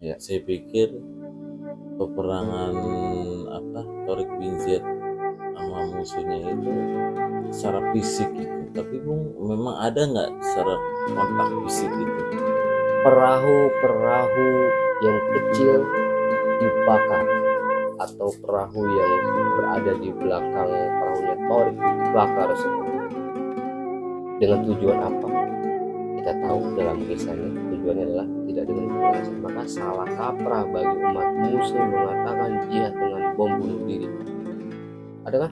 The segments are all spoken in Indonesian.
Ya. Saya pikir peperangan Tariq bin Ziyad sama musuhnya itu secara fisik gitu. Tapi Bung, memang ada nggak secara kontak fisik gitu? Perahu-perahu yang kecil dibakar atau perahu yang berada di belakang perahunya Torik dibakar semua. Dengan tujuan apa? Kita tahu dalam kisahnya tujuannya adalah tidak dengan kekerasan. Maka salah kaprah bagi umat muslim mengatakan jihad dengan bom bunuh diri. Adakah?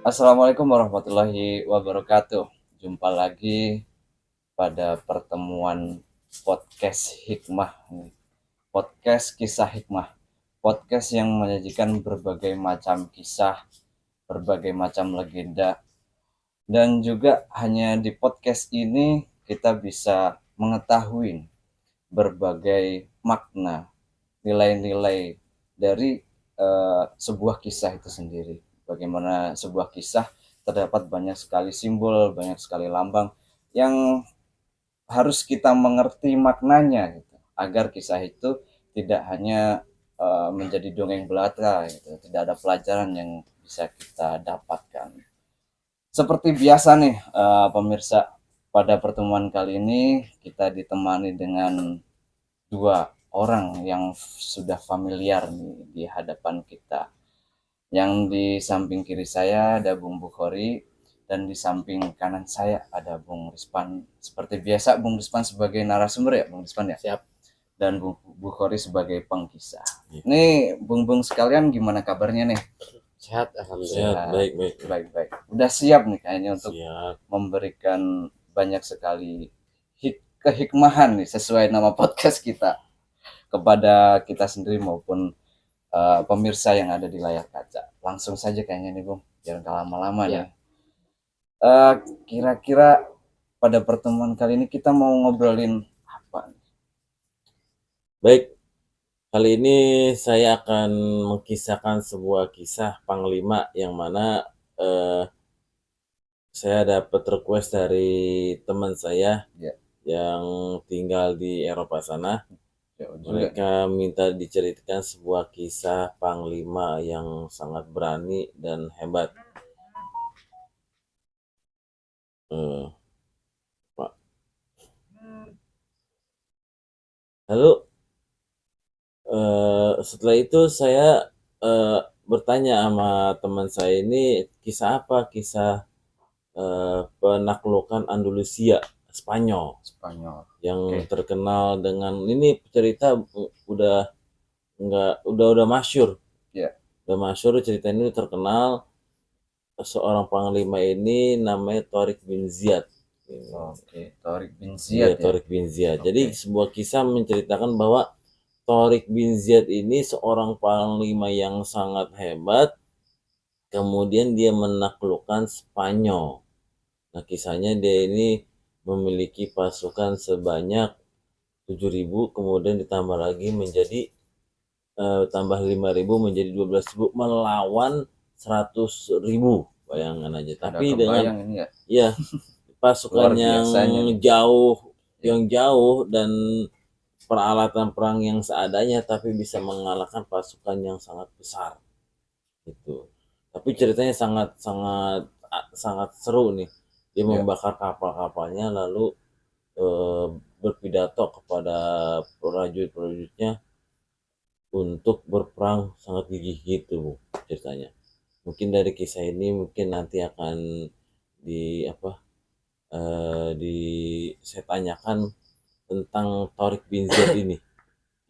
Assalamualaikum warahmatullahi wabarakatuh. Jumpa lagi pada pertemuan podcast Hikmah, podcast kisah hikmah, podcast yang menyajikan berbagai macam kisah, berbagai macam legenda, dan juga hanya di podcast ini kita bisa mengetahui berbagai makna, nilai-nilai dari sebuah kisah itu sendiri. Bagaimana sebuah kisah terdapat banyak sekali simbol, banyak sekali lambang yang harus kita mengerti maknanya gitu, agar kisah itu tidak hanya menjadi dongeng belaka gitu, tidak ada pelajaran yang bisa kita dapatkan. Seperti biasa nih pemirsa, pada pertemuan kali ini kita ditemani dengan dua orang yang sudah familiar nih di hadapan kita. Yang di samping kiri saya ada Bung Bukhari dan di samping kanan saya ada Bung Rispan. Seperti biasa Bung Rispan sebagai narasumber ya Bung Rispan ya. Siap. Dan Bung Bukhari sebagai pengkisah. Ya. Nih Bung sekalian gimana kabarnya nih? Sehat, Sehat, alhamdulillah. Baik. Udah siap nih kayaknya untuk Siap. memberikan banyak sekali kehikmahan nih sesuai nama podcast kita kepada kita sendiri maupun pemirsa yang ada di layar kaca. Langsung saja kayaknya nih Bung, jangan lama-lama Ya. nih. Kira-kira pada pertemuan kali ini kita mau ngobrolin apa? Baik, kali ini saya akan mengkisahkan sebuah kisah Panglima yang mana saya dapat request dari teman saya Ya. yang tinggal di Eropa sana. Ya, Mereka minta diceritakan sebuah kisah Panglima yang sangat berani dan hebat. Pak. Lalu setelah itu saya bertanya sama teman saya ini kisah apa? Kisah penaklukan Andalusia Spanyol yang terkenal dengan ini cerita udah masyhur. Ya. Udah masyhur, cerita ini terkenal. Seorang panglima ini namanya Tariq bin Ziyad. Tariq bin Ziyad. Ya, Tariq bin Ziyad. Jadi sebuah kisah menceritakan bahwa Tariq bin Ziyad ini seorang panglima yang sangat hebat. Kemudian dia menaklukkan Spanyol. Nah, kisahnya dia ini memiliki pasukan sebanyak 7.000, kemudian ditambah lagi menjadi tambah 5.000 menjadi 12.000 melawan 100.000. Bayangkan aja. Tapi dengan ini ya. Ya, pasukan yang jauh dan peralatan perang yang seadanya, tapi bisa mengalahkan pasukan yang sangat besar gitu. Tapi ceritanya sangat seru nih. Dia membakar kapal-kapalnya lalu berpidato kepada prajurit-prajuritnya untuk berperang sangat gigih gitu Bu, ceritanya. Mungkin dari kisah ini mungkin nanti akan saya tanyakan tentang Tariq bin Ziyad ini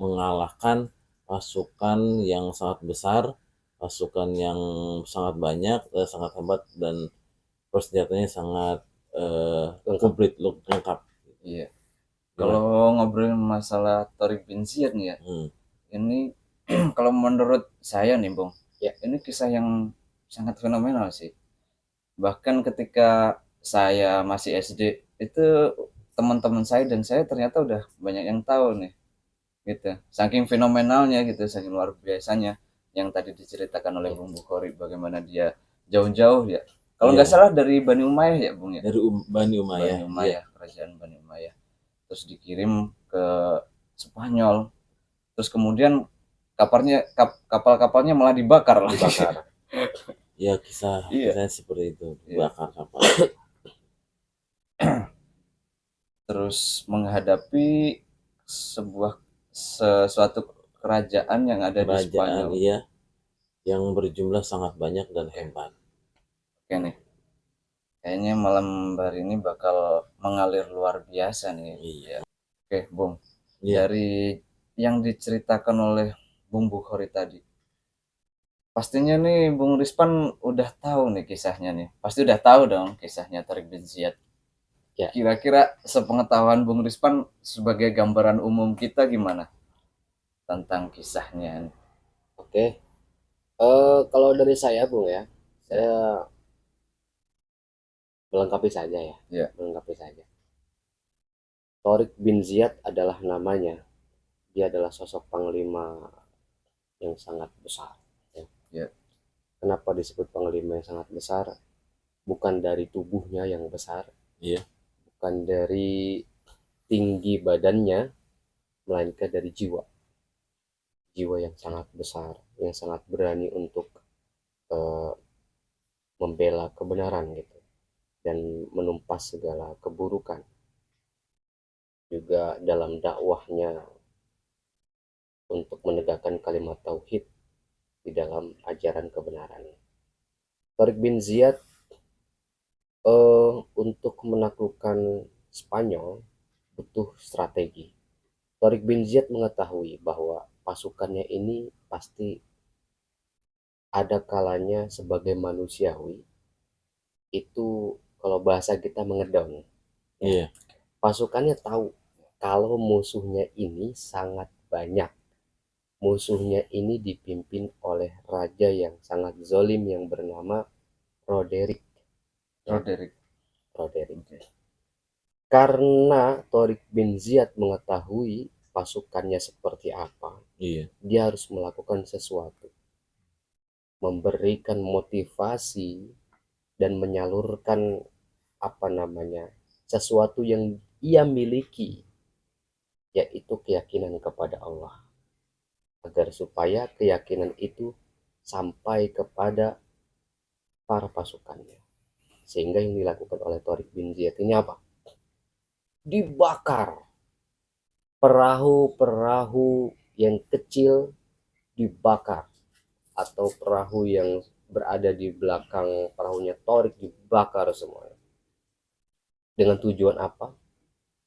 mengalahkan pasukan yang sangat besar, pasukan yang sangat banyak, sangat hebat, dan persenjataannya sangat komplit, lengkap. Iya. Kalau ngobrolin masalah Tariq bin Ziyad nih ya, ini kalau menurut saya nih Bung, ya ini kisah yang sangat fenomenal sih. Bahkan ketika saya masih SD itu teman-teman saya dan saya ternyata udah banyak yang tahu nih gitu, saking fenomenalnya gitu, saking luar biasanya yang tadi diceritakan oleh Bung Bukhari, bagaimana dia jauh-jauh ya. Kalau Iya. nggak salah dari Bani Umayyah ya, Bung ya. Dari Bani Umayyah. Bani Umayyah, kerajaan Bani Umayyah. Terus dikirim ke Spanyol. Terus kemudian kapal-kapalnya malah dibakar lagi. Dibakar. Ya, kisahnya seperti itu, Iya. bakar kapal. Terus menghadapi sesuatu kerajaan yang ada di Spanyol. Iya, yang berjumlah sangat banyak dan hebat. Oke nih, kayaknya malam hari ini bakal mengalir luar biasa nih. Iya. Oke, Bung. Iya. Dari yang diceritakan oleh Bung Bukhari tadi, pastinya nih Bung Rispan udah tahu nih kisahnya nih. Pasti udah tahu dong kisahnya Tariq bin Ziyad. Ya. Kira-kira sepengetahuan Bung Rispan sebagai gambaran umum kita gimana tentang kisahnya? Oke. Kalau dari saya, Bung ya, saya melengkapi saja ya. Ya. Melengkapi saja. Tariq bin Ziyad adalah namanya. Dia adalah sosok panglima yang sangat besar. Ya. Kenapa disebut panglima yang sangat besar? Bukan dari tubuhnya yang besar, Iya. bukan dari tinggi badannya, melainkan dari jiwa yang sangat besar, yang sangat berani untuk membela kebenaran gitu, dan menumpas segala keburukan. Juga dalam dakwahnya untuk menegakkan kalimat tauhid di dalam ajaran kebenaran. Tariq bin Ziyad untuk menaklukkan Spanyol butuh strategi. Tariq bin Ziyad mengetahui bahwa pasukannya ini pasti ada kalanya sebagai manusiawi itu, kalau bahasa kita, mengedon. Iya. Pasukannya tahu kalau musuhnya ini sangat banyak. Musuhnya ini dipimpin oleh raja yang sangat zalim yang bernama Roderick. Karena Tariq bin Ziyad mengetahui pasukannya seperti apa, Iya. dia harus melakukan sesuatu, memberikan motivasi dan menyalurkan sesuatu yang ia miliki, yaitu keyakinan kepada Allah, agar supaya keyakinan itu sampai kepada para pasukannya. Sehingga yang dilakukan oleh Tariq bin Ziyad ini apa? Dibakar. Perahu-perahu yang kecil dibakar, atau perahu yang berada di belakang perahunya Tariq dibakar semuanya. Dengan tujuan apa?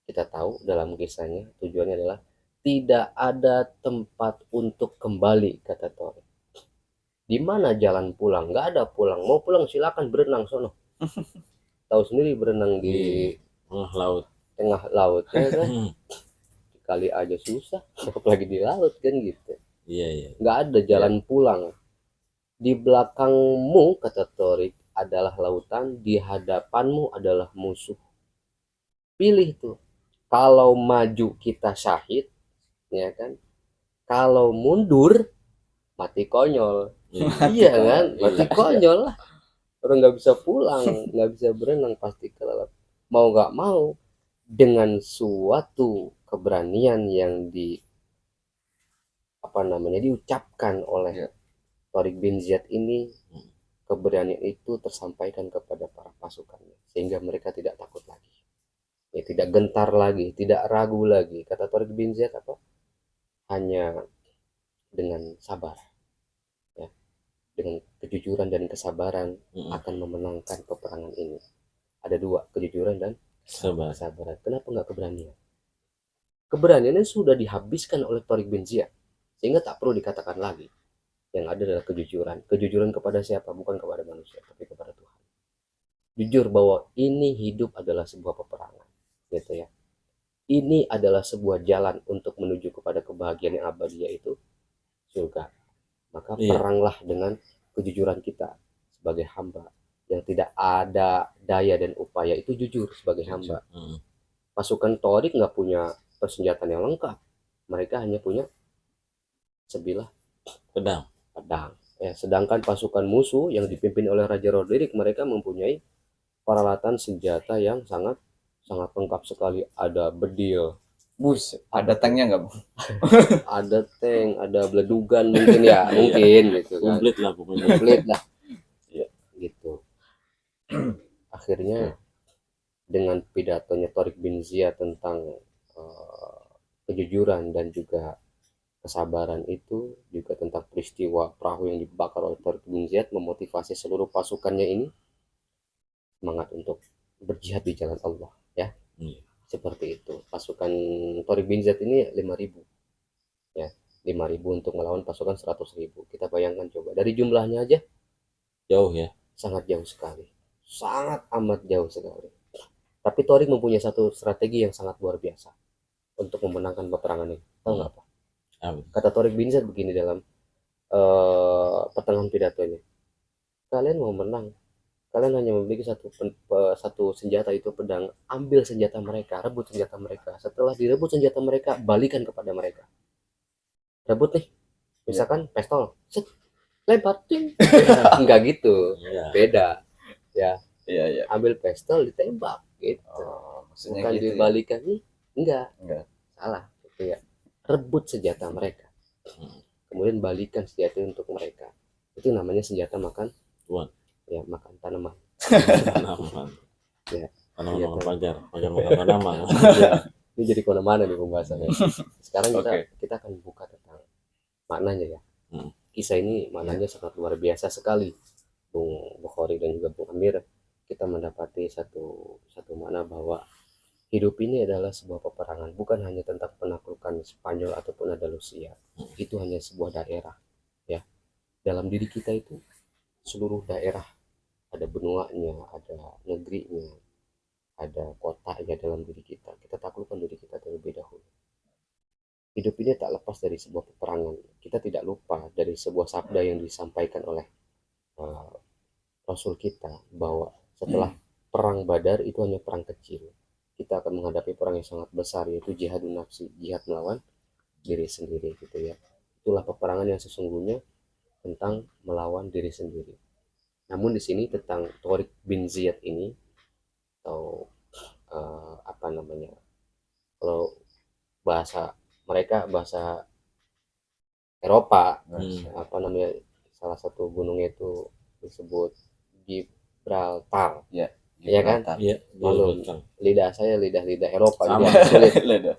Kita tahu dalam kisahnya tujuannya adalah tidak ada tempat untuk kembali, kata Tariq. Di mana jalan pulang? Nggak ada pulang. Mau pulang silakan berenang sono. Tahu sendiri berenang di tengah laut. Tengah laut ya kan? Di kali aja susah, apalagi di laut kan gitu. Iya. Nggak ada jalan pulang. Di belakangmu, kata Tariq, adalah lautan, di hadapanmu adalah musuh. Pilih tuh. Kalau maju kita syahid, ya kan? Kalau mundur mati konyol. Iya kan? Mati konyol lah. Orang nggak bisa pulang, nggak bisa berenang, pasti kelelep. Mau nggak mau, dengan suatu keberanian yang diucapkan oleh Tariq bin Ziyad ini, keberanian itu tersampaikan kepada para pasukannya, sehingga mereka tidak takut lagi, ya, tidak gentar lagi, tidak ragu lagi. Kata Tariq bin Ziyad apa? Hanya dengan sabar, ya, dengan kejujuran dan kesabaran akan memenangkan peperangan ini. Ada dua, kejujuran dan kesabaran. Kenapa nggak keberanian? Keberaniannya sudah dihabiskan oleh Tariq bin Ziyad, sehingga tak perlu dikatakan lagi. Yang ada adalah kejujuran. Kejujuran kepada siapa? Bukan kepada manusia, tapi kepada Tuhan. Jujur bahwa ini hidup adalah sebuah peperangan, gitu ya. Ini adalah sebuah jalan untuk menuju kepada kebahagiaan yang abadi, yaitu surga. Maka peranglah dengan kejujuran kita sebagai hamba yang tidak ada daya dan upaya, itu jujur sebagai hamba. Pasukan Tariq nggak punya persenjataan yang lengkap. Mereka hanya punya sebilah pedang, Ya, sedangkan pasukan musuh yang dipimpin oleh Raja Roderick, mereka mempunyai peralatan senjata yang sangat sangat lengkap sekali. Ada bedil, Bus, ada tanknya nggak, Bung? ada tank, ada beledugan mungkin ya, Iya. mungkin gitu kan. Komplit lah pokoknya. Komplit lah. Iya. Gitu. Akhirnya dengan pidatonya Tariq bin Ziyad tentang kejujuran dan juga kesabaran itu, juga tentang peristiwa perahu yang dibakar oleh Tariq bin Ziyad, memotivasi seluruh pasukannya ini semangat untuk berjihad di jalan Allah, ya. Iya. Seperti itu. Pasukan Tariq bin Ziyad ini 5.000, ya, 5.000 untuk melawan pasukan 100.000. Kita bayangkan coba, dari jumlahnya aja Jauh ya. sangat jauh sekali, sangat amat jauh sekali. Tapi Tariq mempunyai satu strategi yang sangat luar biasa untuk memenangkan peperangan ini. Tahu nggak apa? Kata Tariq bin Ziyad begini dalam pertengahan pidatonya, kalian mau menang, kalian hanya memiliki satu senjata, itu pedang. Ambil senjata mereka, rebut senjata mereka. Setelah direbut senjata mereka, balikan kepada mereka. Rebut nih, misalkan pistol, set, lempar, ting. Enggak gitu, Iya. beda. Ya, Iya. ambil pistol, ditembak gitu. Oh, maksudnya Bukan gitu ya? dibalikan nih, enggak. Salah gitu ya. Rebut senjata mereka, kemudian balikan senjata untuk mereka. Itu namanya senjata makan Tuan. Ya, makan tanaman. Tanaman. Ya. Tanaman Iya, makan pagar makan tanaman. Ya, ini jadi kemana-mana nih pembahasannya. Sekarang kita akan buka tentang maknanya ya. Kisah ini maknanya sangat luar biasa sekali, Bung Bukhari dan juga Bung Amir. Kita mendapati satu makna bahwa hidup ini adalah sebuah peperangan, bukan hanya tentang penaklukan Spanyol ataupun Andalusia. Itu hanya sebuah daerah, ya. Dalam diri kita itu seluruh daerah, ada benuanya, ada negerinya, ada kotanya dalam diri kita. Kita taklukkan diri kita terlebih dahulu. Hidup ini tak lepas dari sebuah peperangan. Kita tidak lupa dari sebuah sabda yang disampaikan oleh Rasul kita, bahwa setelah perang Badar itu hanya perang kecil. Kita akan menghadapi perang yang sangat besar, yaitu jihadun nafsi, jihad melawan diri sendiri gitu ya. Itulah peperangan yang sesungguhnya tentang melawan diri sendiri. Namun di sini tentang Tariq bin Ziyad ini, atau apa namanya, kalau bahasa mereka, bahasa Eropa, apa namanya, salah satu gunungnya itu disebut Gibraltar. Iya kan? Iya. Lalu lidah saya lidah Eropa, Sama. jadi sulit. Ya.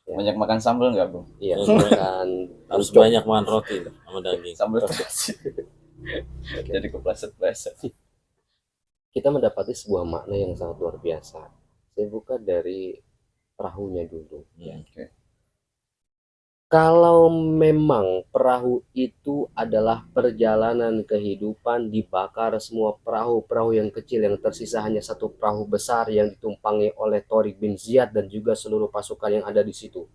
Banyak makan sambal nggak, Bung? Iya, makan Harus banyak makan roti sama daging. Sambal terasi. Jadi kepleset-pleset. Kita mendapati sebuah makna yang sangat luar biasa. Saya buka dari perahunya dulu. Oke. Kalau memang perahu itu adalah perjalanan kehidupan, dibakar semua perahu-perahu yang kecil, yang tersisa hanya satu perahu besar yang ditumpangi oleh Tariq bin Ziyad dan juga seluruh pasukan yang ada di situ.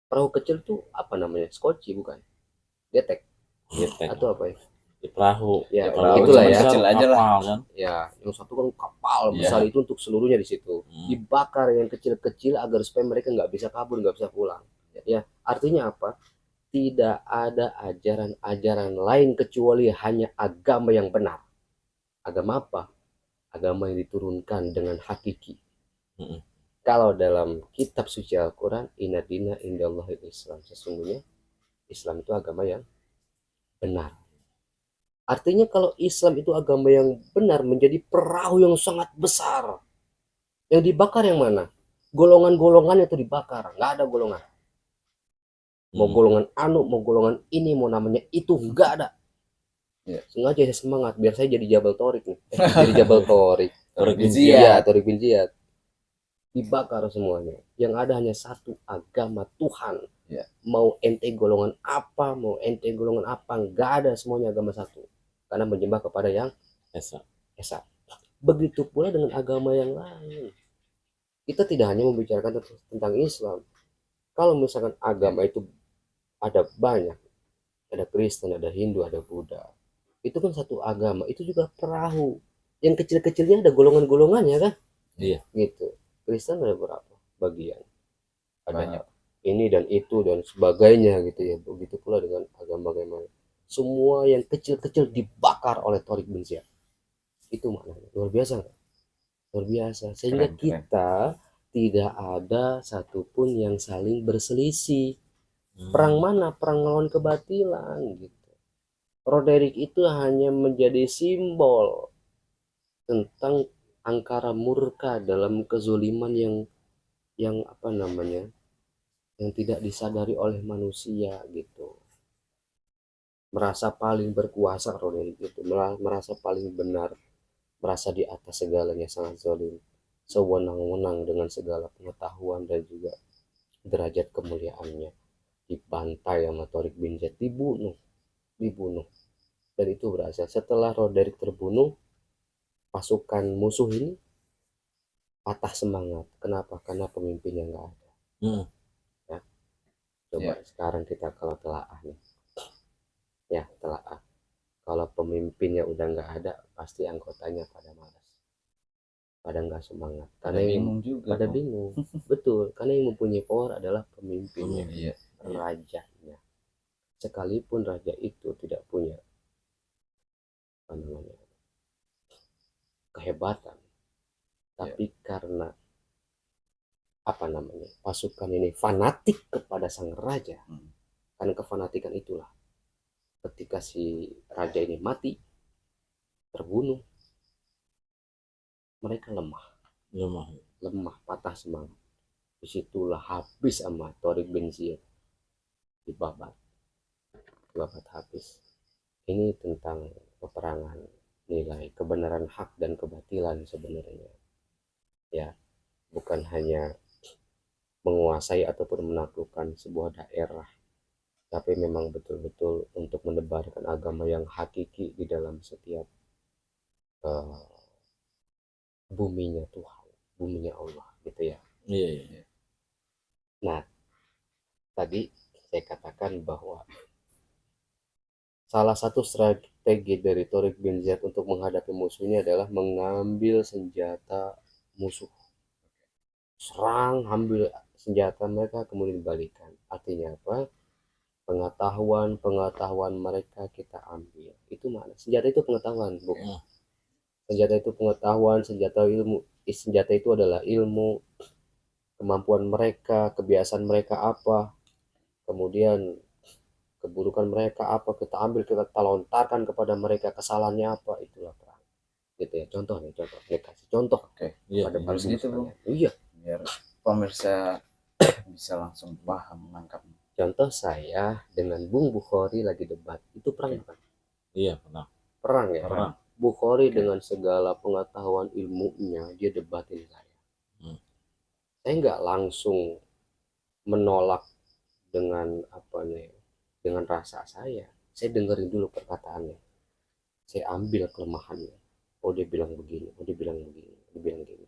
Perahu kecil itu apa namanya? Skoci bukan? Getek atau apa ya? Di perahu. Ya, Kalau itulah ya. Kecil aja lah. Kapal, kan? Ya, yang satu kan kapal besar itu untuk seluruhnya di situ. Dibakar yang kecil-kecil agar supaya mereka nggak bisa kabur, nggak bisa pulang. Ya, artinya apa? Tidak ada ajaran-ajaran lain kecuali hanya agama yang benar. Agama apa? Agama yang diturunkan dengan hakiki. Kalau dalam kitab suci Al-Quran, inna dina indallahil Islam, sesungguhnya Islam itu agama yang benar. Artinya kalau Islam itu agama yang benar, menjadi perahu yang sangat besar. Yang dibakar yang mana? Golongan-golongan itu dibakar, nggak ada golongan. Mau golongan anu, mau golongan ini, mau namanya itu, nggak ada. Sengaja saya semangat biar saya jadi Jabal Tariq nih. Jadi Jabal Tariq. Tariq bin Ziyad. Tariq bin Ziyad. Dibakar semuanya. Yang ada hanya satu agama Tuhan. Mau ente golongan apa, mau ente golongan apa, nggak ada, semuanya agama satu. Karena menyembah kepada yang Esa. Begitu pula dengan agama yang lain. Kita tidak hanya membicarakan tentang Islam. Kalau misalkan agama itu ada banyak, ada Kristen, ada Hindu, ada Buddha, itu kan satu agama, itu juga perahu. Yang kecil-kecilnya ada golongan-golongannya kan? Iya. Gitu. Kristen ada berapa bagian? Ada Banyak. Ini dan itu dan sebagainya gitu ya. Begitu pula dengan agama-agama. semua yang kecil-kecil dibakar oleh Tariq bin Ziyad. Itu maknanya. Luar biasa nggak? Luar biasa. Sehingga Keren, keren. kita tidak ada satupun yang saling berselisih. Hmm. Perang mana? Perang melawan kebatilan gitu. Roderick itu hanya menjadi simbol tentang angkara murka dalam kezuliman yang apa namanya, yang tidak disadari oleh manusia gitu. Merasa paling berkuasa Roderick itu, merasa paling benar, merasa di atas segalanya, sangat zalim, sewenang-wenang dengan segala pengetahuan dan juga derajat kemuliaannya. Dibantai sama Tariq bin Ziyad, dibunuh. Dan itu berhasil. Setelah Roderick terbunuh, pasukan musuh ini patah semangat. Kenapa? Karena pemimpinnya nggak ada. Hmm. Ya. Coba sekarang kita kalau telaah nih, ya telaah. Kalau pemimpinnya udah nggak ada, pasti anggotanya pada malas, pada nggak semangat. Pada bingung juga. Pada bingung. Betul. Karena yang mempunyai power adalah pemimpinnya, Iya. rajanya. Sekalipun raja itu tidak punya apa namanya, kehebatan, tapi karena apa namanya, pasukan ini fanatik kepada sang raja. Karena kefanatikan itulah ketika si raja ini mati, terbunuh, mereka lemah, patah semangat. Disitulah habis sama Tariq bin Ziyad, dibabat habis. Ini tentang peperangan nilai kebenaran hak dan kebatilan sebenarnya, ya, bukan hanya menguasai ataupun menaklukkan sebuah daerah, tapi memang betul-betul untuk menebarkan agama yang hakiki di dalam setiap buminya Tuhan, buminya Allah gitu ya. Iya. Nah, tadi saya katakan bahwa salah satu strategi dari Tariq bin Ziyad untuk menghadapi musuh ini adalah mengambil senjata musuh. Serang, ambil senjata mereka, kemudian dibalikan. Artinya apa? Pengetahuan mereka kita ambil. Itu mana? Senjata itu pengetahuan, bukan? Senjata itu pengetahuan, senjata itu adalah ilmu, kemampuan mereka, kebiasaan mereka apa, kemudian keburukan mereka apa, kita ambil, kita lontarkan kepada mereka, kesalahannya apa, itulah perang. Gitu ya. Contoh, saya kasih contoh. Oke. Pada Harus gitu, Bu. Iya. Biar pemirsa bisa langsung paham, menangkap. Contoh saya dengan Bung Bukhari lagi debat, itu perang bukan? Iya, pernah. Perang ya. Perang. Bukhari dengan segala pengetahuan ilmunya, dia debatin saya. Saya nggak langsung menolak dengan apa nih, dengan rasa saya dengerin dulu perkataannya, saya ambil kelemahannya. Oh, dia bilang begini, dia bilang gini.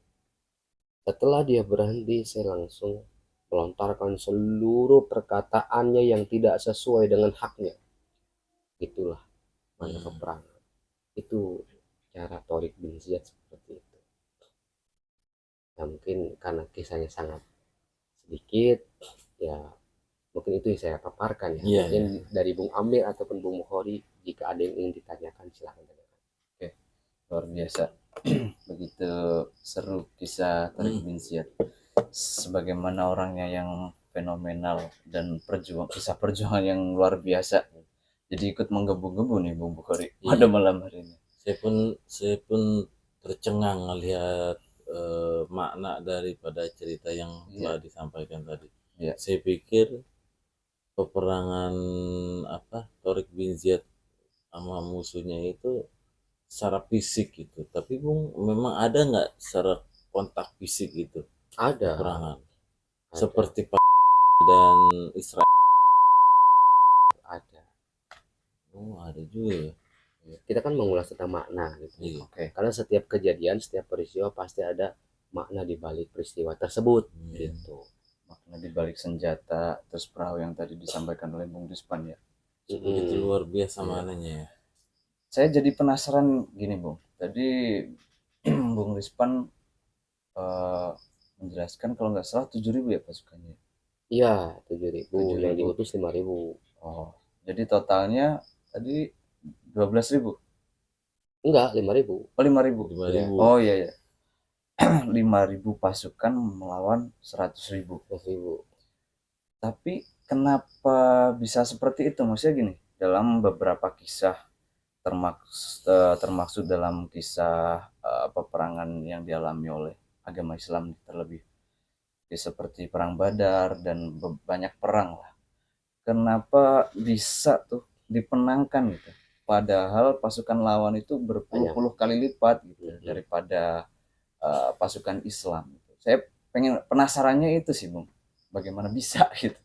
Setelah dia berhenti, saya langsung melontarkan seluruh perkataannya yang tidak sesuai dengan haknya. Itulah mana peperangan. Itu cara Tariq bin Ziyad seperti itu. Nah, mungkin karena kisahnya sangat sedikit, ya mungkin itu yang saya paparkan ya. Mungkin dari Bung Amir ataupun Bung Bukhari, jika ada yang ingin ditanyakan silahkan tanyakan. Oke, luar biasa. Begitu seru kisah Tariq bin Ziyad. Sebagaimana orangnya yang fenomenal dan kisah perjuangan yang luar biasa. Jadi ikut menggebu-gebu nih Bung Bukhari pada malam hari ini. Saya pun tercengang melihat makna daripada cerita yang telah disampaikan tadi. Saya pikir peperangan Tariq bin Ziyad sama musuhnya itu secara fisik gitu, tapi Bung, memang ada nggak secara kontak fisik gitu? Ada peperangan seperti dan Israel? Ada. Oh, ada juga ya. Kita kan mengulas tentang makna gitu. Karena setiap kejadian, setiap peristiwa pasti ada makna di balik peristiwa tersebut gitu. Makna di balik senjata, terus perahu yang tadi disampaikan oleh Bung Rispan ya. Begitu luar biasa maknanya ya. Saya jadi penasaran gini Bung. Tadi Bung Rispan menjelaskan kalau nggak salah 7.000 ya pasukannya. Iya, 7.000, yang diutus 5.000. Oh, jadi totalnya Tadi 12.000. Enggak, 5.000. Oh, 5.000. 5.000. Oh iya ya. 5.000 pasukan melawan 100.000. 100.000. Tapi kenapa bisa seperti itu? Maksudnya gini, dalam beberapa kisah termaksud dalam kisah peperangan yang dialami oleh agama Islam terlebih, seperti perang Badar dan banyak perang lah. Kenapa bisa tuh dipenangkan gitu? Padahal pasukan lawan itu berpuluh-puluh kali lipat gitu daripada pasukan Islam. Saya penasarannya itu sih, Bung. Bagaimana bisa gitu?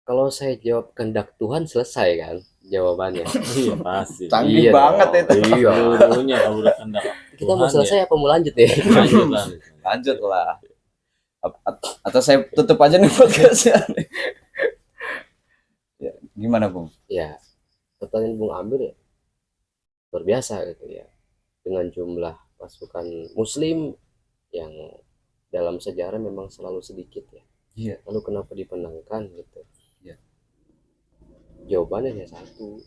Kalau saya jawab kehendak Tuhan, selesai kan jawabannya. Iya pasti. Canggih Iya banget dong. itu. Iya. Seluruhnya kalau udah kehendak Kita mau Tuhan selesai apa mau lanjut ya? lanjut lah. Lanjut lah. Atau saya tutup aja nih podcastnya. Ya, gimana, Bung? Ya, pertanyaan Bung Amir ya luar biasa gitu ya. Dengan jumlah pasukan Muslim yang dalam sejarah memang selalu sedikit ya. Iya. Lalu kenapa dipenangkan gitu? Iya. Jawabannya hanya satu.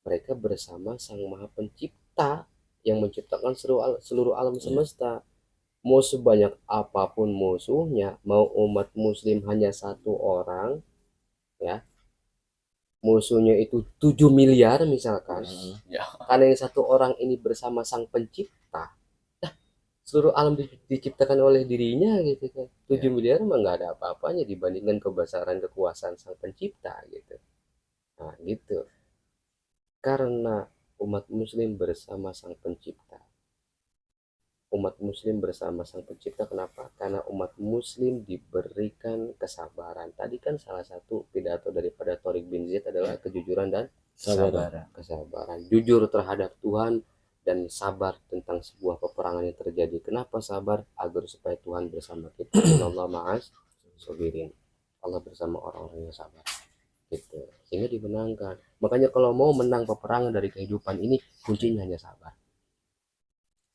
Mereka bersama Sang Maha Pencipta yang menciptakan seluruh alam semesta. Mau sebanyak apapun musuhnya, mau umat Muslim hanya satu orang, ya, musuhnya itu 7 miliar misalkan, Ya. karena yang satu orang ini bersama Sang Pencipta, seluruh alam diciptakan oleh dirinya gitu kan. 7 miliar mah nggak ada apa-apanya dibandingkan kebesaran kekuasaan Sang Pencipta gitu. Nah gitu, karena umat Muslim bersama Sang Pencipta. Umat Muslim bersama Sang Pencipta, kenapa? Karena umat Muslim diberikan kesabaran. Tadi kan salah satu pidato daripada Tariq bin Ziyad adalah kejujuran dan kesabaran. Jujur terhadap Tuhan dan sabar tentang sebuah peperangan yang terjadi. Kenapa sabar? Agar supaya Tuhan bersama kita. Allah ma'as sabirin. Allah bersama orang-orang yang sabar. Gitu. Sehingga dimenangkan. Makanya kalau mau menang peperangan dari kehidupan ini, kuncinya hanya sabar.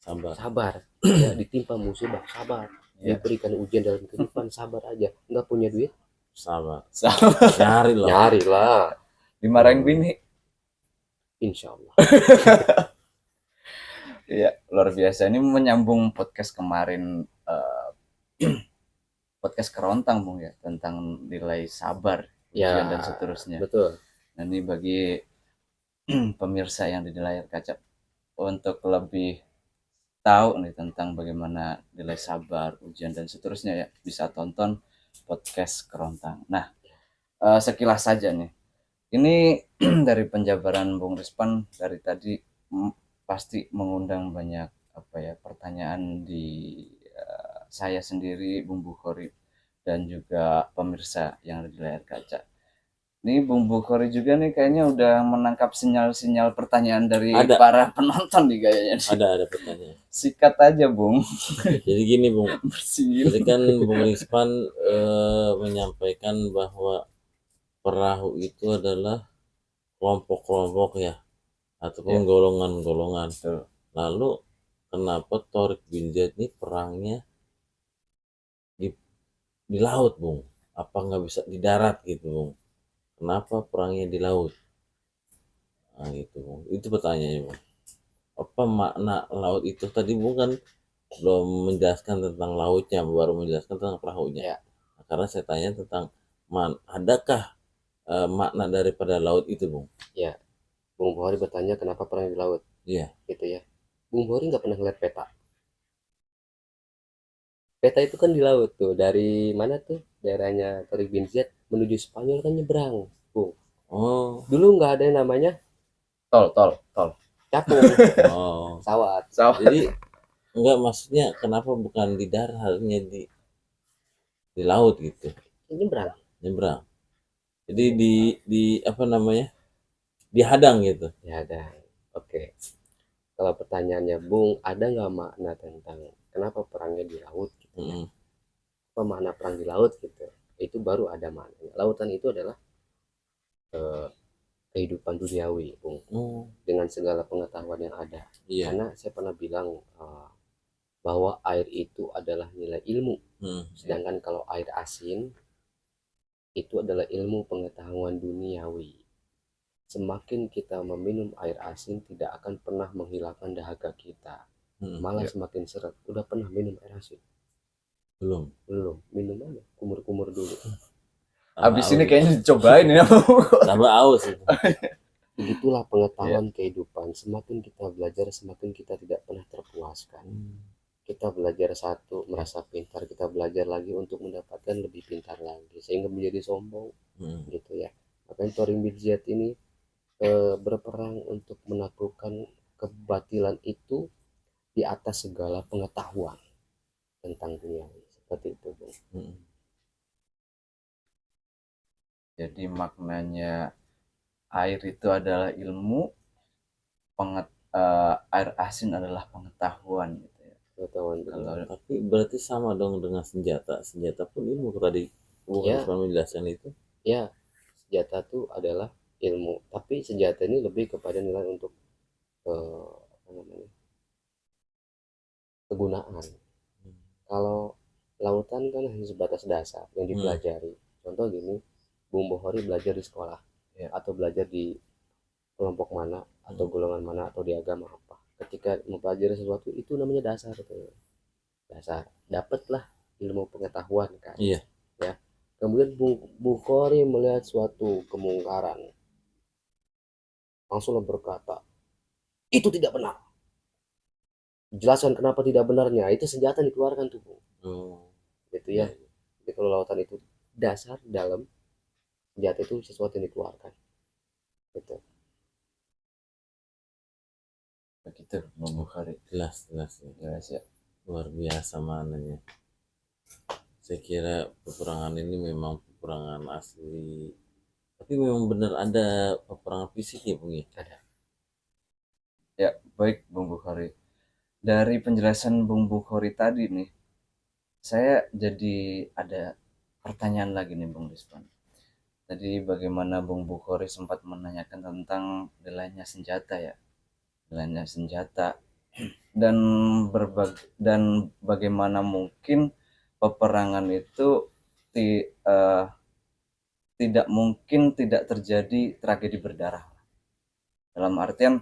Sabar. Ya, ditimpa musibah, sabar. Diberikan ujian dalam kehidupan, sabar aja. Nggak punya duit, sabar. Nyari lah. Dimarahin bini. Insya Allah. Iya, luar biasa. Ini menyambung podcast kemarin, podcast Kerontang, Bung ya, tentang nilai sabar, ujian dan seterusnya. Betul. Nah, ini bagi pemirsa yang di layar kaca untuk lebih tahu nih tentang bagaimana nilai sabar, ujian dan seterusnya ya, bisa tonton podcast Kerontang. Nah, sekilas saja nih. Ini dari penjabaran Bung Rispan dari tadi pasti mengundang banyak pertanyaan di saya sendiri, Bung Bukhari, dan juga pemirsa yang ada di layar kaca. Ini Bung Bukhari juga nih kayaknya udah menangkap sinyal-sinyal pertanyaan dari para penonton nih kayaknya. Ada pertanyaan. Sikat aja, Bung. Jadi gini, Bung. Bersihin. Jadi kan Bung Rispan menyampaikan bahwa perahu itu adalah kelompok-kelompok ya, ataupun golongan-golongan. Lalu kenapa Tariq bin Ziyad ini perangnya di laut, Bung? Apa nggak bisa di darat gitu, Bung? Kenapa perangnya di laut? Nah gitu, Bung. Itu pertanyaannya, Bung. Apa makna laut itu? Tadi Bung kan belum menjelaskan tentang lautnya, baru menjelaskan tentang perahunya. Ya. Nah, karena saya tanya tentang adakah makna daripada laut itu, Bung? Ya, Bung Bukhari bertanya kenapa perang di laut. Iya. Gitu ya. Bung Bukhari nggak pernah ngeliat peta. Peta itu kan di laut tuh, dari mana tuh daerahnya Tariq bin Ziyad menuju Spanyol kan nyebrang, Bung. Oh. Dulu nggak ada yang namanya tol. capung. Pesawat. Jadi enggak, maksudnya kenapa bukan di darat, harusnya di laut gitu. Nyebrang. Jadi di apa namanya? Dihadang gitu. Dihadang. Oke. Kalau pertanyaannya Bung, ada nggak makna tentang kenapa perangnya di laut gitu? Apa makna perang di laut gitu? Itu baru ada maknanya. Lautan itu adalah kehidupan duniawi, Bung. Dengan segala pengetahuan yang ada. Karena saya pernah bilang bahwa air itu adalah nilai ilmu. Sedangkan kalau air asin itu adalah ilmu pengetahuan duniawi. semakin kita meminum air asin tidak akan pernah menghilangkan dahaga kita, malah semakin seret. Udah pernah minum air asin? Belum. Minum aja kumur-kumur dulu. Abis ini kayaknya dicobain ya. Tambah aus itu. Begitulah pengetahuan kehidupan. Semakin kita belajar, semakin kita tidak pernah terpuaskan. Kita belajar satu, merasa pintar, kita belajar lagi untuk mendapatkan lebih pintar lagi, sehingga menjadi sombong, gitu ya. Makanya Thorin Birziat ini berperang untuk menaklukkan kebatilan itu di atas segala pengetahuan tentang dunia. Seperti itu, Bung. Jadi maknanya air itu adalah ilmu, air asin adalah pengetahuan gitu ya. Tapi berarti sama dong dengan senjata. Senjata pun ilmu tadi bukan cuma menjelaskan itu. Ya, senjata itu adalah ilmu, tapi senjata ini lebih kepada nilai untuk kegunaan. Kalau lautan kan hanya sebatas dasar yang dipelajari. Contoh gini, Bung Bohori belajar di sekolah atau belajar di kelompok mana atau golongan mana atau di agama apa. Ketika mempelajari sesuatu itu namanya dasar, dasar. Dapatlah ilmu pengetahuan kan. Iya. Ya. Kemudian Bung Bohori melihat suatu kemungkaran, langsung berkata, itu tidak benar. Jelaskan kenapa tidak benarnya. Itu senjata yang dikeluarkan tuh, Bung. Gitu ya. Jadi kalau lautan itu dasar, dalam, senjata itu sesuatu yang dikeluarkan. Gitu. Begitu, Bung Bukhari. Jelas ya. Luar biasa mananya. Saya kira peperangan ini memang peperangan asli. Tapi memang benar ada peperangan fisik ya, Bung ya? Ada. Ya, baik Bung Bukhari. Dari penjelasan Bung Bukhari tadi nih, saya jadi ada pertanyaan lagi nih Bung Rizwan. Tadi bagaimana Bung Bukhari sempat menanyakan tentang nilainya senjata ya, nilainya senjata dan bagaimana mungkin peperangan itu tidak mungkin tidak terjadi tragedi berdarah. Dalam artian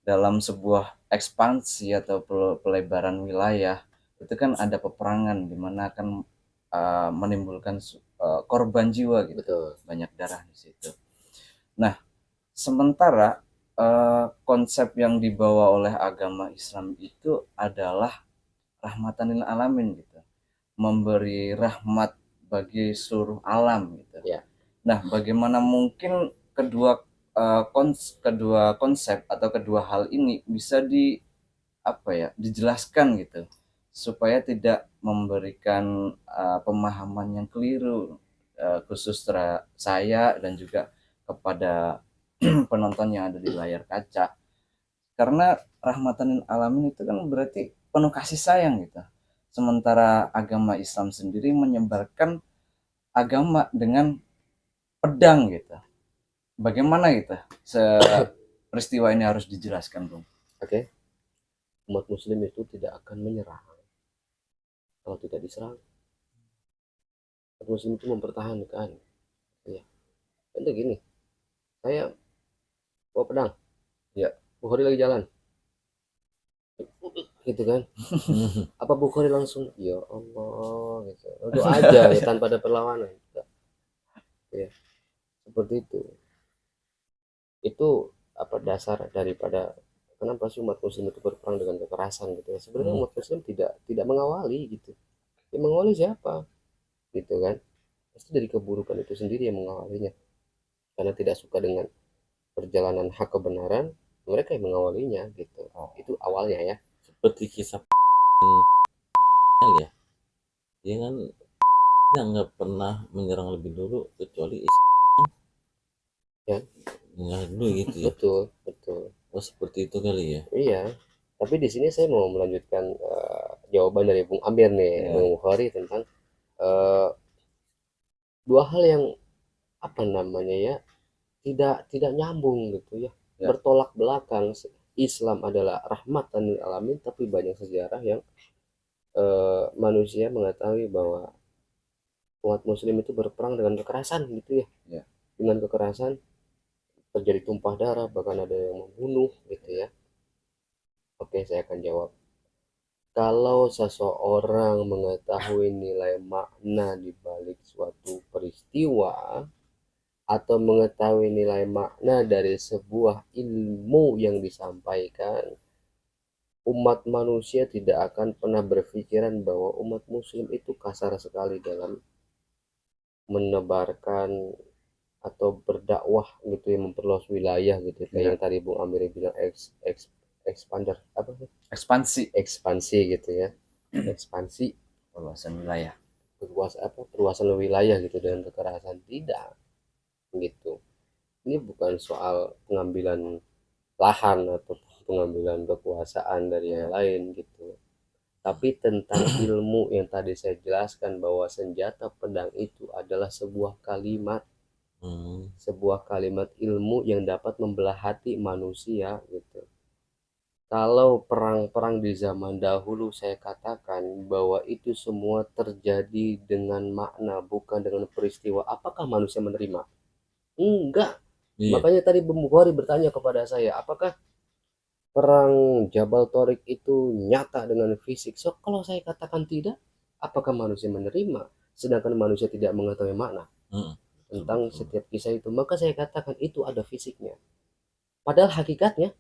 dalam sebuah ekspansi atau pelebaran wilayah itu kan ada peperangan di mana akan menimbulkan korban jiwa gitu. Betul. Banyak darah di situ. Nah, sementara konsep yang dibawa oleh agama Islam itu adalah rahmatan lil alamin gitu. Memberi rahmat bagi seluruh alam gitu. Ya. Nah, bagaimana mungkin kedua konsep atau kedua hal ini bisa dijelaskan gitu supaya tidak memberikan pemahaman yang keliru khusus saya dan juga kepada penonton yang ada di layar kaca, karena rahmatan lil alamin itu kan berarti penuh kasih sayang gitu, sementara agama Islam sendiri menyebarkan agama dengan pedang gitu. Bagaimana gitu peristiwa ini harus dijelaskan, Bung? Oke. Umat muslim itu tidak akan menyerah kalau tidak diserang. Umat muslim itu mempertahankan. Ya. Contoh gini, saya bawa pedang, ya, Bukhari lagi jalan, gitu kan. Apa Bukhari langsung ya Allah gitu, doa aja ya, tanpa ada perlawanan ya, seperti itu apa dasar daripada kenapa sih umat muslim itu berperang dengan kekerasan gitu ya. Sebenarnya umat muslim tidak mengawali gitu. Yang mengawali siapa gitu kan, pasti dari keburukan itu sendiri yang mengawalinya, karena tidak suka dengan perjalanan hak kebenaran, mereka yang mengawalinya gitu. Itu awalnya ya. Seperti kisah ya, dia kan nggak pernah menyerang lebih dulu kecuali ya, menyerang dulu gitu ya. Betul. Oh, seperti itu kali ya. Iya, tapi di sini saya mau melanjutkan jawaban dari Bung Amir nih, Bung Bukhari tentang dua hal yang apa namanya ya, tidak nyambung gitu ya, bertolak belakang. Islam adalah rahmatan lil alamin, tapi banyak sejarah yang manusia mengetahui bahwa umat muslim itu berperang dengan kekerasan gitu ya. Dengan kekerasan terjadi tumpah darah, bahkan ada yang membunuh gitu ya. Oke, saya akan jawab. Kalau seseorang mengetahui nilai makna di balik suatu peristiwa atau mengetahui nilai makna dari sebuah ilmu yang disampaikan, umat manusia tidak akan pernah berpikiran bahwa umat muslim itu kasar sekali dalam menebarkan atau berdakwah gitu ya, memperluas wilayah gitu kayak Iya. yang tadi Bung Amir bilang expander apa sih? Ekspansi Gitu ya, ekspansi perluasan wilayah. perluasan wilayah gitu dengan kekerasan, tidak gitu. Ini bukan soal pengambilan lahan atau pengambilan kekuasaan dari yang lain gitu, tapi tentang ilmu yang tadi saya jelaskan bahwa senjata pedang itu adalah sebuah kalimat ilmu yang dapat membelah hati manusia gitu. Kalau perang-perang di zaman dahulu saya katakan bahwa itu semua terjadi dengan makna, bukan dengan peristiwa. Apakah manusia menerima? Enggak. Iya. Makanya tadi Bung Bukhari bertanya kepada saya, apakah perang Jabal Torik itu nyata dengan fisik? So, kalau saya katakan tidak, apakah manusia menerima? Sedangkan manusia tidak mengetahui makna tentang setiap kisah itu. Maka saya katakan itu ada fisiknya. Padahal hakikatnya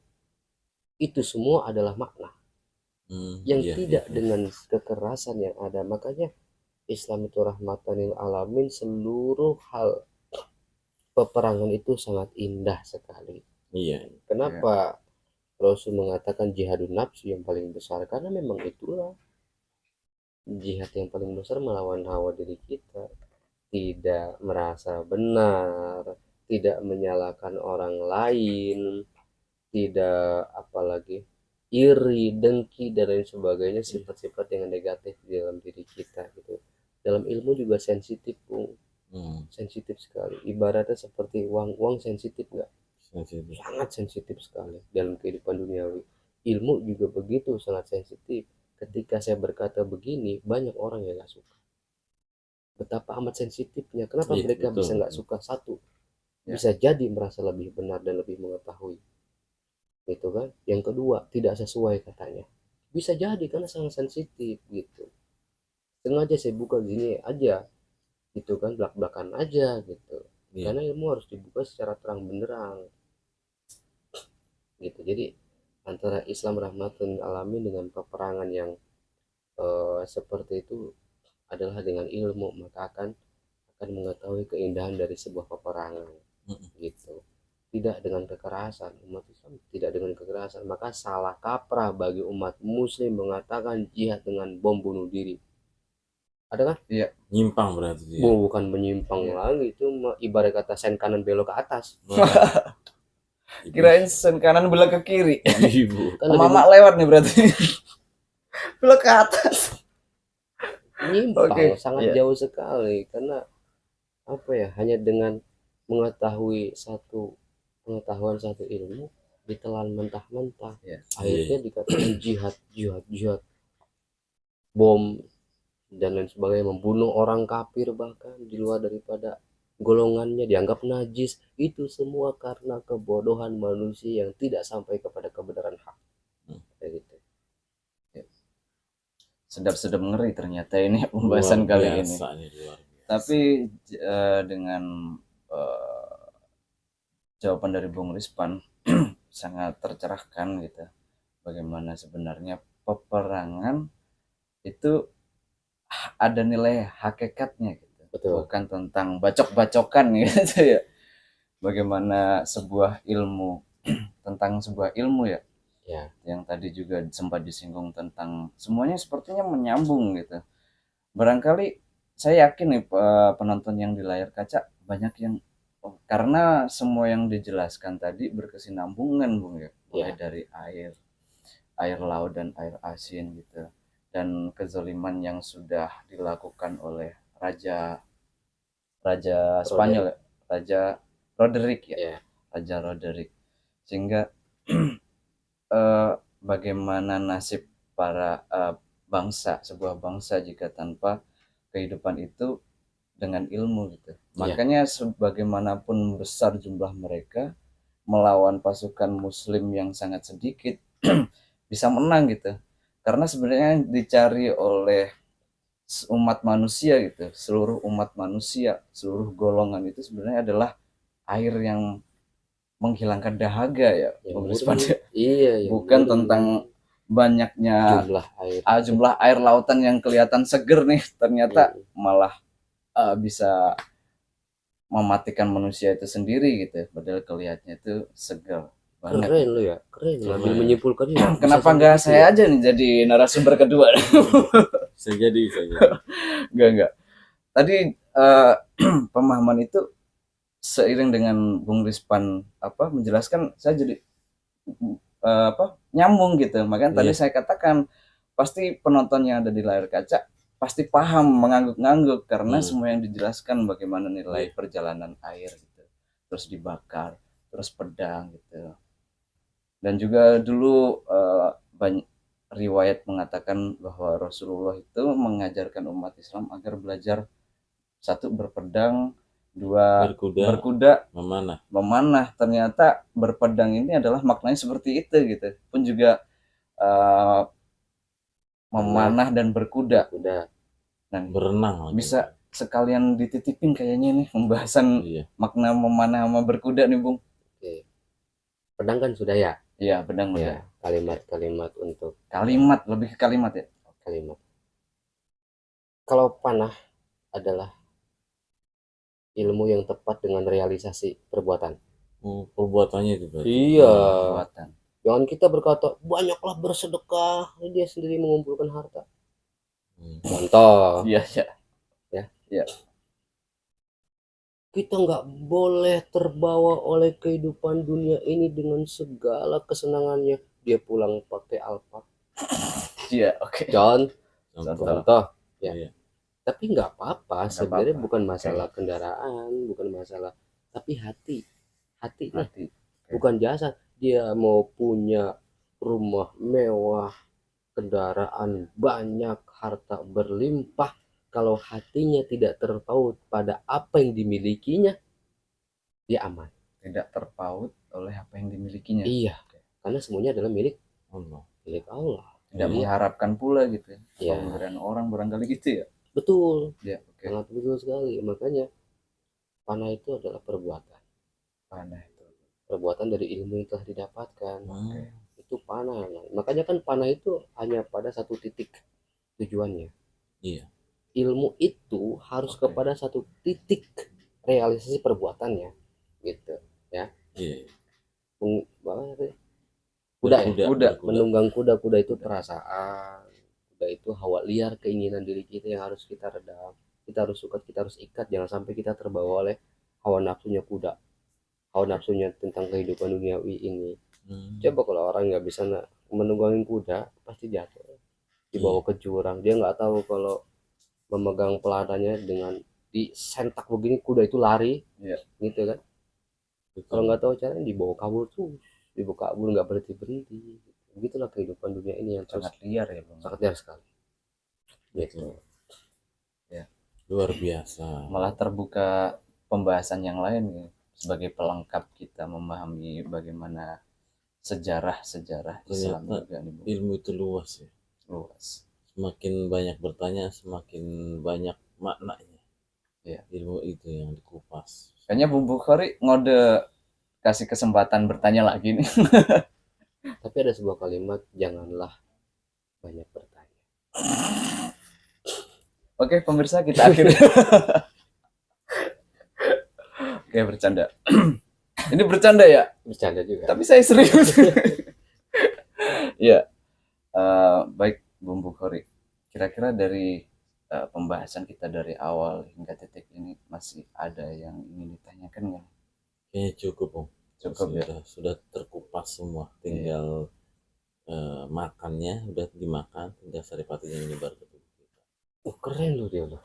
itu semua adalah makna yang tidak dengan kekerasan yang ada. Makanya Islam itu rahmatan lil alamin, seluruh hal peperangan itu sangat indah sekali. Iya. Kenapa Rasul mengatakan jihadun nafsu yang paling besar? Karena memang itulah jihad yang paling besar, melawan hawa diri kita, tidak merasa benar, tidak menyalahkan orang lain, tidak apalagi iri, dengki dan lain sebagainya, sifat-sifat yang negatif di dalam diri kita gitu. Dalam ilmu juga sensitif, Bung. Sensitif sekali. Ibaratnya seperti uang sensitif nggak? Sangat sensitif sekali dalam kehidupan duniawi. Ilmu juga begitu, sangat sensitif. Ketika saya berkata begini, banyak orang yang nggak suka. Betapa amat sensitifnya. Kenapa mereka bisa nggak suka? Satu, bisa jadi merasa lebih benar dan lebih mengetahui, gitu kan. Yang kedua, tidak sesuai katanya, bisa jadi karena sangat sensitif gitu. Sengaja saya buka gini aja gitu kan, belak-belakan aja gitu, karena ilmu harus dibuka secara terang benderang gitu. Jadi antara Islam rahmatun alamin dengan peperangan yang seperti itu adalah dengan ilmu, maka akan mengetahui keindahan dari sebuah peperangan gitu. Tidak dengan kekerasan. Umat Islam tidak dengan kekerasan. Maka salah kaprah bagi umat muslim mengatakan jihad dengan bom bunuh diri. Ada kan? Iya. Nyimpang berarti dia. Bukan menyimpang lagi, itu ibarat kata sen kanan belok ke atas. Kirain sen kanan belok ke kiri. Kan Mama lewat nih berarti. Belok ke atas. Nyimpang sangat jauh sekali, karena apa ya, hanya dengan mengetahui pengetahuan satu ilmu ditelan mentah-mentah, akhirnya dikatakan jihad, bom dan lain sebagainya, membunuh orang kafir bahkan di luar daripada golongannya, dianggap najis. Itu semua karena kebodohan manusia yang tidak sampai kepada kebenaran hak. Kayak gitu. Sedap-sedap ngeri ternyata ini pembahasan kali ini. Tapi dengan jawaban dari Bung Rispan sangat tercerahkan gitu, bagaimana sebenarnya peperangan itu ada nilai hakikatnya gitu. Betul. Bukan tentang bacok-bacokan gitu ya. Bagaimana sebuah ilmu tentang sebuah ilmu ya. Yang tadi juga sempat disinggung tentang semuanya sepertinya menyambung gitu. Barangkali saya yakin nih penonton yang di layar kaca banyak yang karena semua yang dijelaskan tadi berkesinambungan, Bung ya. Mulai dari air laut dan air asin gitu, dan kezaliman yang sudah dilakukan oleh Raja Spanyol, Raja Roderick ya. Raja Roderick, sehingga bagaimana nasib para sebuah bangsa jika tanpa kehidupan itu dengan ilmu gitu. Makanya sebagaimanapun besar jumlah mereka, melawan pasukan muslim yang sangat sedikit bisa menang gitu. Karena sebenarnya yang dicari oleh umat manusia gitu, seluruh umat manusia, seluruh golongan itu sebenarnya adalah air yang menghilangkan dahaga ya, yang Bung murni. Rispan. Iya, yang Bukan murni. tentang banyaknya jumlah air air. lautan yang kelihatan seger nih, ternyata malah bisa mematikan manusia itu sendiri gitu, padahal kelihatannya itu seger banget. Keren lo ya, keren. Ngambil Keren. menyimpulkannya. Kenapa nggak saya aja nih jadi narasumber kedua? Bisa jadi. Enggak. Tadi pemahaman itu seiring dengan Bung Rispan menjelaskan, saya jadi nyambung gitu. Makanya tadi saya katakan pasti penonton yang ada di layar kaca pasti paham, mengangguk-ngangguk karena semua yang dijelaskan bagaimana nilai perjalanan air gitu. Terus dibakar, terus pedang gitu. Dan juga dulu banyak riwayat mengatakan bahwa Rasulullah itu mengajarkan umat Islam agar belajar, satu berpedang, dua berkuda, memanah. Ternyata berpedang ini adalah maknanya seperti itu gitu. Pun juga memanah dan berkuda. Dan berenang bisa sekalian dititipin kayaknya nih pembahasan makna memanah sama berkuda nih, Bung. Oke. Pedang kan sudah ya? Iya, pedang udah. Kalimat-kalimat untuk lebih ke kalimat ya. Kalimat. Kalau panah adalah ilmu yang tepat dengan realisasi perbuatan. Perbuatannya itu berarti. Iya. Perbuatan. Jangan kita berkata banyaklah bersedekah, dia sendiri mengumpulkan harta. Contoh. Iya. Kita nggak boleh terbawa oleh kehidupan dunia ini dengan segala kesenangannya. Dia pulang pakai Alphard. Iya, oke. Contoh. Ya. Tapi nggak apa-apa. Sebenarnya bukan masalah kendaraan, bukan masalah. Tapi hati. Bukan jasad. Dia mau punya rumah mewah, kendaraan banyak, harta berlimpah. Kalau hatinya tidak terpaut pada apa yang dimilikinya, dia aman. Tidak terpaut oleh apa yang dimilikinya. Iya, karena semuanya adalah milik Allah. Tidak mengharapkan pula gitu ya. Pemberian orang barangkali gitu ya. Betul. Ya, sangat betul sekali. Makanya panah itu adalah perbuatan. Perbuatan dari ilmu yang telah didapatkan. Itu panah. Makanya kan panah itu hanya pada satu titik tujuannya. Iya. Ilmu itu harus kepada satu titik realisasi perbuatannya, gitu ya. Kuda. Menunggang kuda itu perasaan, kuda itu hawa liar, keinginan diri kita yang harus kita redam. Kita harus suka, kita harus ikat, jangan sampai kita terbawa oleh hawa nafsunya kuda, hawa nafsunya tentang kehidupan duniawi ini. Coba kalau orang nggak bisa menunggangin kuda, pasti jatuh, dibawa ke jurang. Dia nggak tahu kalau memegang pelananya dengan disentak begini, kuda itu lari, gitu kan. Kalau nggak tahu caranya dibawa kabur nggak berhenti. Begitulah kehidupan dunia ini yang sangat liar ya, Bang. Sangat liar sekali. Gitu. Ya. Luar biasa. Malah terbuka pembahasan yang lain ya, sebagai pelengkap kita memahami bagaimana sejarah Islam juga nih, Bang. Ilmu itu luas ya. Semakin banyak bertanya, semakin banyak maknanya. Ya. Ilmu itu yang dikupas. Kayaknya Bung Bukhari ngode kasih kesempatan bertanya lagi nih. Tapi ada sebuah kalimat, janganlah banyak bertanya. Oke, pemirsa, kita akhiri. Oke, bercanda. Ini bercanda ya? Bercanda juga. Tapi saya serius. Ya. Baik, Bung Bukhari. Kira-kira dari pembahasan kita dari awal hingga titik ini masih ada yang ingin ditanyakan nggak? Kayaknya cukup, Bung. Sudah terkupas semua. Tinggal makannya udah dimakan, tinggal saripatinya menyebar ke tubuh kita. Keren loh dia loh.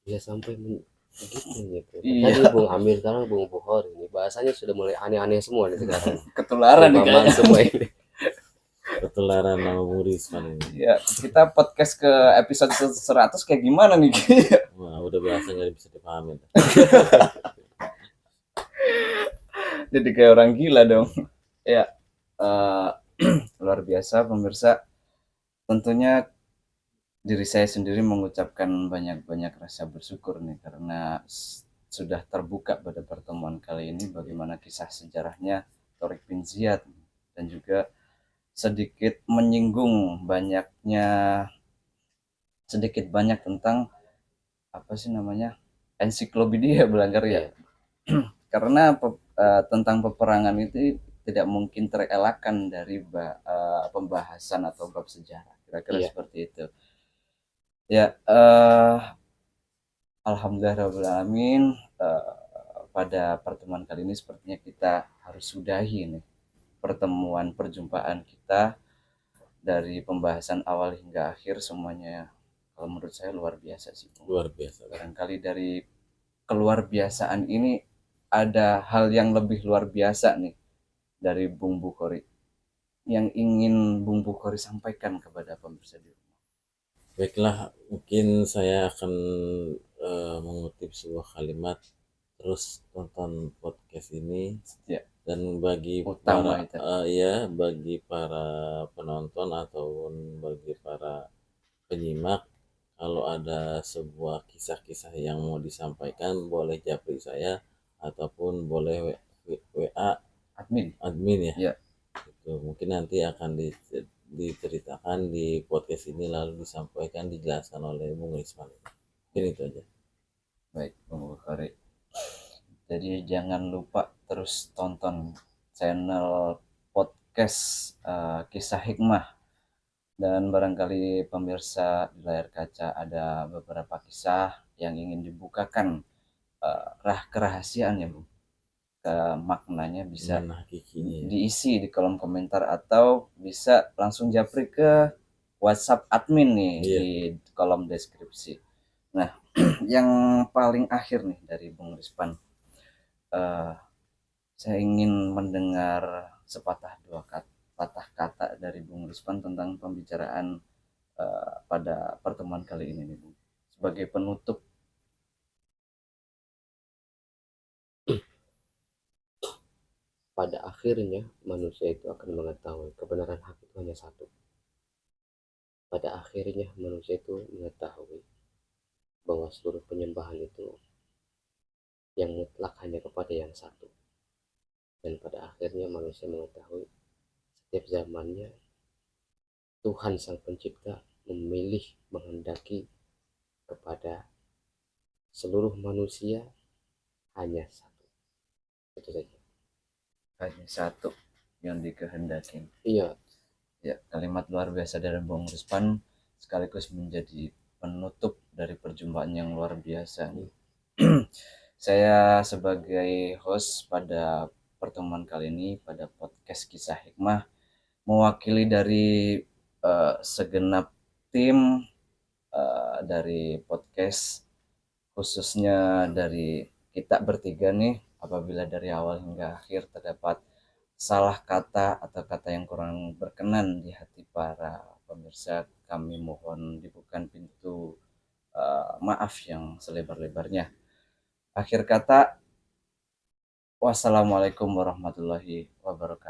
Dia sampai begitu ya. Tadi Bung Amir, sekarang Bung Bukhari ini bahasanya sudah mulai aneh-aneh semua nih sekarang. Ketularan nih kayaknya semua ini. Ketularan nama Bung Rispan ini. Ya, kita podcast ke episode 100 kayak gimana nih? Wah, udah bahasa nggak bisa dipahami. Jadi kayak orang gila dong. Ya, eh, luar biasa pemirsa. Tentunya diri saya sendiri mengucapkan banyak-banyak rasa bersyukur nih karena sudah terbuka pada pertemuan kali ini bagaimana kisah sejarahnya Tariq bin Ziyad dan juga sedikit menyinggung sedikit banyak tentang apa sih namanya ensiklopedia Belanggar ya. Iya. Karena tentang peperangan itu tidak mungkin terelakkan dari pembahasan atau bab sejarah. Kira-kira Iya. seperti itu. Ya, alhamdulillahirrahmanirrahim. Pada pertemuan kali ini sepertinya kita harus sudahi nih perjumpaan kita dari pembahasan awal hingga akhir semuanya. Kalau menurut saya luar biasa sih. Luar biasa. Barangkali dari keluar biasaan ini ada hal yang lebih luar biasa nih dari Bung Bukhari yang ingin Bung Bukhari sampaikan kepada pemirsa di rumah. Baiklah, mungkin saya akan mengutip sebuah kalimat, terus tonton podcast ini Ya, dan bagi utama itu. bagi para penonton ataupun bagi para penyimak, kalau ada sebuah kisah-kisah yang mau disampaikan boleh japri saya ataupun boleh WA admin ya. Ya. Itu mungkin nanti akan diceritakan di podcast ini lalu disampaikan dijelaskan oleh Bung Risman. Mungkin itu aja. Baik, Bung Bukhari. Jadi jangan lupa terus tonton channel podcast Kisah Hikmah. Dan barangkali pemirsa di layar kaca ada beberapa kisah yang ingin dibukakan kerahasiaan ya Bu. Maknanya bisa Mana hakikinya ya. diisi di kolom komentar atau bisa langsung japri ke WhatsApp admin nih Iya. di kolom deskripsi. Nah, yang paling akhir nih dari Bung Rispan, saya ingin mendengar sepatah dua patah kata dari Bung Rispan tentang pembicaraan pada pertemuan kali ini nih Bung. Sebagai penutup. Pada akhirnya manusia itu akan mengetahui kebenaran hak itu hanya satu. Pada akhirnya manusia itu mengetahui bahwa seluruh penyembahan itu yang mutlak hanya kepada yang satu. Dan pada akhirnya manusia mengetahui setiap zamannya Tuhan Sang Pencipta memilih menghendaki kepada seluruh manusia hanya satu. Itu saja. Hanya satu yang dikehendaki. Iya. Ya, kalimat luar biasa dari Bung Rispan sekaligus menjadi penutup dari perjumpaan yang luar biasa. Saya sebagai host pada pertemuan kali ini pada podcast Kisah Hikmah mewakili dari segenap tim dari podcast, khususnya dari kita bertiga nih. Apabila dari awal hingga akhir terdapat salah kata atau kata yang kurang berkenan di hati para pemirsa, kami mohon dibuka pintu maaf yang selebar-lebarnya. Akhir kata, wassalamualaikum warahmatullahi wabarakatuh.